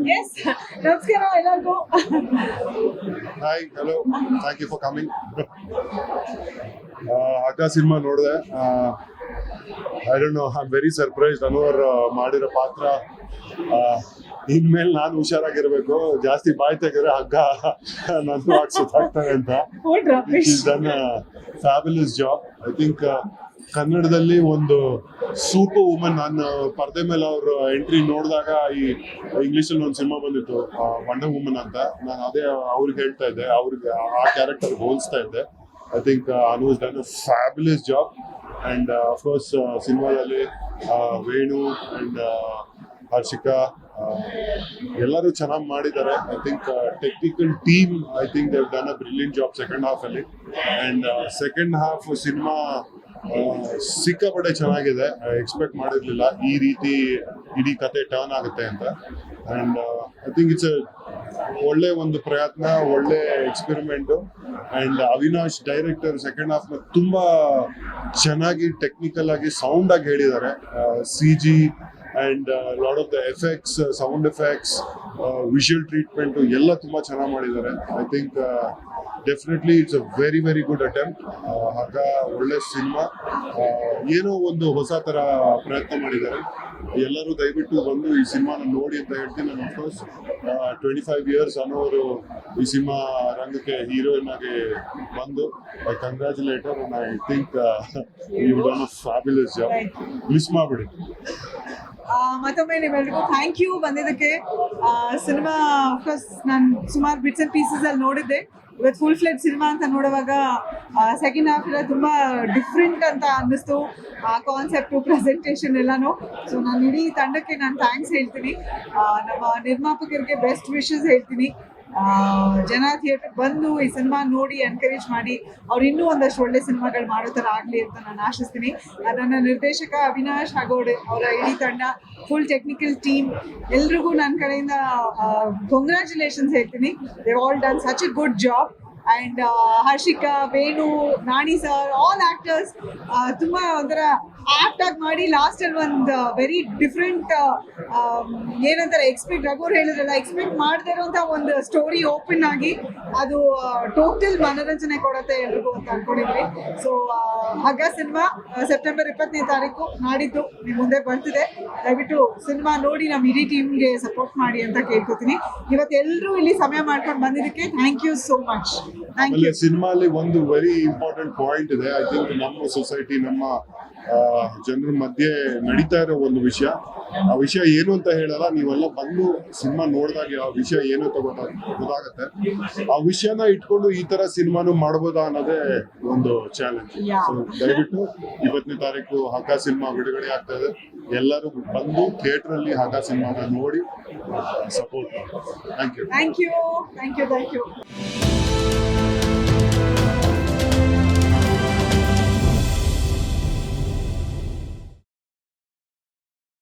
Yes, ನಮಸ್ಕಾರ ಎಲ್ಲರಿಗೂ. Hi, hello, thank you for coming. ಅಕ್ಕ ಸಿನಿಮಾ ನೋಡಿದೆ. I don't know, I am very surprised. ಅನುವರ್ ಮಾಡಿರೋ ಪಾತ್ರ, ಇನ್ಮೇಲೆ ನಾನು ಹುಷಾರಾಗಿರ್ಬೇಕು. ಜಾಸ್ತಿ ಬಾಯ್ ತೆಗೆದ್ರೆ ಹಗ್ಗ ನನ್ನ ಸುತ್ತಾಗ್ತವೆ ಅಂತ. Done fabulous job. I think ಕನ್ನಡದಲ್ಲಿ ಒಂದು ಸೂಪರ್ ವುಮನ್. ನಾನು ಪರದೆ ಮೇಲೆ ಅವ್ರ ಎಂಟ್ರಿ ನೋಡಿದಾಗ ಈ ಇಂಗ್ಲಿಷಲ್ಲಿ ಒಂದು ಸಿನಿಮಾ ಬಂದಿತ್ತು, ವಂಡರ್ ವುಮನ್ ಅಂತ. ನಾನು ಅದೇ ಅವ್ರಿಗೆ ಹೇಳ್ತಾ ಇದ್ದೆ, ಅವ್ರಿಗೆ ಆ ಕ್ಯಾರೆಕ್ಟರ್ ಹೋಲಿಸ್ತಾ ಇದ್ದೆ. I think Anu is done a fabulous job. And of course ಸಿನಿಮಾದಲ್ಲಿ ವೇಣು ಅಂಡ್ ಹರ್ಷಿಕಾ ಎಲ್ಲರೂ ಚೆನ್ನಾಗಿ ಮಾಡಿದ್ದಾರೆ. I think technical team, I think Dev done a brilliant job second half ಅಲ್ಲಿ. ಅಂಡ್ ಸೆಕೆಂಡ್ ಹಾಫ್ ಸಿನಿಮಾ ಸಿಕ್ಕಾಪಟ್ಟೆ ಚೆನ್ನಾಗಿದೆ. ಎಕ್ಸ್ಪೆಕ್ಟ್ ಮಾಡಿರ್ಲಿಲ್ಲ ಈ ರೀತಿ ಇಡೀ ಕತೆ ಟರ್ನ್ ಆಗುತ್ತೆ ಅಂತ. ಅಂಡ್ ಐ ಥಿಂಕ್ ಇಟ್ಸ್ ಒಳ್ಳೆ ಒಂದು ಪ್ರಯತ್ನ, ಒಳ್ಳೆ experiment. And Avinash director second half ನ ತುಂಬಾ ಚೆನ್ನಾಗಿ ಟೆಕ್ನಿಕಲ್ ಆಗಿ ಸೌಂಡ್ ಆಗಿ ಹೇಳಿದ್ದಾರೆ. CG and lot of the effects, sound effects, visual treatment ಎಲ್ಲ ತುಂಬಾ ಚೆನ್ನಾಗಿ ಮಾಡಿದ್ದಾರೆ. I think definitely it's a very very good attempt. ಆಗ ಒಳ್ಳೆ ಸಿನಿಮಾ, ಏನೋ ಒಂದು ಹೊಸ ತರ ಪ್ರಯತ್ನ ಮಾಡಿದ್ದಾರೆ. ಎಲ್ಲರೂ ದಯವಿಟ್ಟು ಬಂದು ಈ ಸಿನಿಮಾನ ನೋಡಿ ಅಂತ ಹೇಳ್ತೀನಿ. ನಾನು ಅಫ್ಕೋರ್ಸ್ 25 years ಅನ್ನೋರು ಈ ಸಿನಿಮಾ ರಂಗಕ್ಕೆ ಹೀರೋಯಿನ್ ಆಗಿ ಬಂದು I congratulate her. And I think you done a fabulous job. Miss ಮಾಡ್ಬಿಡಿ. ಮತ್ತೊಮ್ಮೆ ನಿಮ್ಮೆಲ್ರಿಗೂ ಥ್ಯಾಂಕ್ ಯು ಬಂದಿದ್ದಕ್ಕೆ. ಸಿನಿಮಾ ಅಫ್ಕೋರ್ಸ್ ನಾನು ಸುಮಾರು ಬಿಟ್ಸ್ ಅಂಡ್ ಪೀಸಸ್ ಅಲ್ಲಿ ನೋಡಿದ್ದೆ. ಇವತ್ತು ಫುಲ್ ಫ್ಲೆಡ್ ಸಿನಿಮಾ ಅಂತ ನೋಡುವಾಗ ಸೆಕೆಂಡ್ ಹಾಫ್ ಎಲ್ಲ ತುಂಬ ಡಿಫ್ರೆಂಟ್ ಅಂತ ಅನ್ನಿಸ್ತು, ಆ ಕಾನ್ಸೆಪ್ಟು, ಪ್ರೆಸೆಂಟೇಷನ್ ಎಲ್ಲನೂ. ಸೊ ನಾನು ಇಡೀ ತಂಡಕ್ಕೆ ನಾನು ಥ್ಯಾಂಕ್ಸ್ ಹೇಳ್ತೀನಿ. ನಮ್ಮ ನಿರ್ಮಾಪಕರಿಗೆ ಬೆಸ್ಟ್ ವಿಶಸ್ ಹೇಳ್ತೀನಿ. ಜನ ಥಿಯೇಟರ್ಗೆ ಬಂದು ಈ ಸಿನಿಮಾ ನೋಡಿ ಎನ್ಕರೇಜ್ ಮಾಡಿ ಅವ್ರು ಇನ್ನೂ ಒಂದಷ್ಟು ಒಳ್ಳೆ ಸಿನಿಮಾಗಳು ಮಾಡೋ ಥರ ಆಗಲಿ ಅಂತ ನಾನು ಆಶಿಸ್ತೀನಿ. ನನ್ನ ನಿರ್ದೇಶಕ ಅವಿನಾಶ್ ಹಾಗೂ ಅವರ ಇಡೀ ತಂಡ, ಫುಲ್ ಟೆಕ್ನಿಕಲ್ ಟೀಮ್ ಎಲ್ರಿಗೂ ನನ್ನ ಕಡೆಯಿಂದ ಕಂಗ್ರ್ಯಾಚುಲೇಷನ್ಸ್ ಹೇಳ್ತೀನಿ. They all done such A good job. And Harshika, Venu, Nani sir, all actors ತುಂಬ ಒಂಥರ ಆ್ಯಕ್ಟ್ ಆಗಿ ಮಾಡಿ ಲಾಸ್ಟಲ್ಲಿ ಒಂದು ವೆರಿ ಡಿಫ್ರೆಂಟ್ ಏನಂತಾರೆ, ರಘುವ್ರು ಹೇಳಿದ್ರಲ್ಲ, ಎಕ್ಸ್ಪೆಕ್ಟ್ ಮಾಡದೇ ಇರೋಂಥ ಒಂದು ಸ್ಟೋರಿ ಓಪನ್ ಆಗಿ ಅದು ಟೋಟಲ್ ಮನೋರಂಜನೆ ಕೊಡುತ್ತೆ ಎಲ್ರಿಗೂ ಅಂತ ಅನ್ಕೊಂಡಿದ್ವಿ. ಸೊ ಹಗ್ಗ ಸಿನಿಮಾ ಸೆಪ್ಟೆಂಬರ್ 20ನೇ ತಾರೀಕು ನಾಡಿದ್ದು ನಿಮ್ಮ ಮುಂದೆ ಬರ್ತಿದೆ. ದಯವಿಟ್ಟು ಸಿನಿಮಾ ನೋಡಿ ನಮ್ಮ ಇಡೀ ಟೀಮ್ಗೆ ಸಪೋರ್ಟ್ ಮಾಡಿ ಅಂತ ಕೇಳ್ಕೊತೀನಿ. ಇವತ್ತೆಲ್ಲರೂ ಇಲ್ಲಿ ಸಮಯ ಮಾಡ್ಕೊಂಡು ಬಂದಿದ್ದಕ್ಕೆ ಥ್ಯಾಂಕ್ ಯು ಸೋ ಮಚ್. ಆಮೇಲೆ ಸಿನಿಮಾಲಿ ಒಂದು ವೆರಿ ಇಂಪಾರ್ಟೆಂಟ್ ಪಾಯಿಂಟ್ ಇದೆ. ಐ ಥಿಂಕ್ ನಮ್ಮ ಸೊಸೈಟಿ, ನಮ್ಮ ಜನರ ಮಧ್ಯೆ ನಡೀತಾ ಇರೋ ಒಂದು ವಿಷಯ. ಆ ವಿಷಯ ಏನು ಅಂತ ಹೇಳಲ್ಲ, ನೀವೆಲ್ಲ ಬಂದು ಸಿನಿಮಾ ನೋಡಿದಾಗ ಆ ವಿಷಯ ಏನು ಗೊತ್ತಾಗತ್ತೆ. ಆ ವಿಷಯನ ಇಟ್ಕೊಂಡು ಈ ತರ ಸಿನಿಮಾನು ಮಾಡ್ಬೋದಾ ಅನ್ನೋದೇ ಒಂದು ಚಾಲೆಂಜ್. ಸೊ ದಯವಿಟ್ಟು 20ನೇ ತಾರೀಕು ಹಗ್ಗ ಸಿನಿಮಾ ಬಿಡುಗಡೆ ಆಗ್ತಾ ಇದೆ. ಎಲ್ಲರೂ ಬಂದು ಥಿಯೇಟರ್ ಅಲ್ಲಿ ಹಗ್ಗ ಸಿನಿಮಾನ ನೋಡಿ ಸಪೋರ್ಟ್ ಮಾಡಿ. Thank you. Thank you.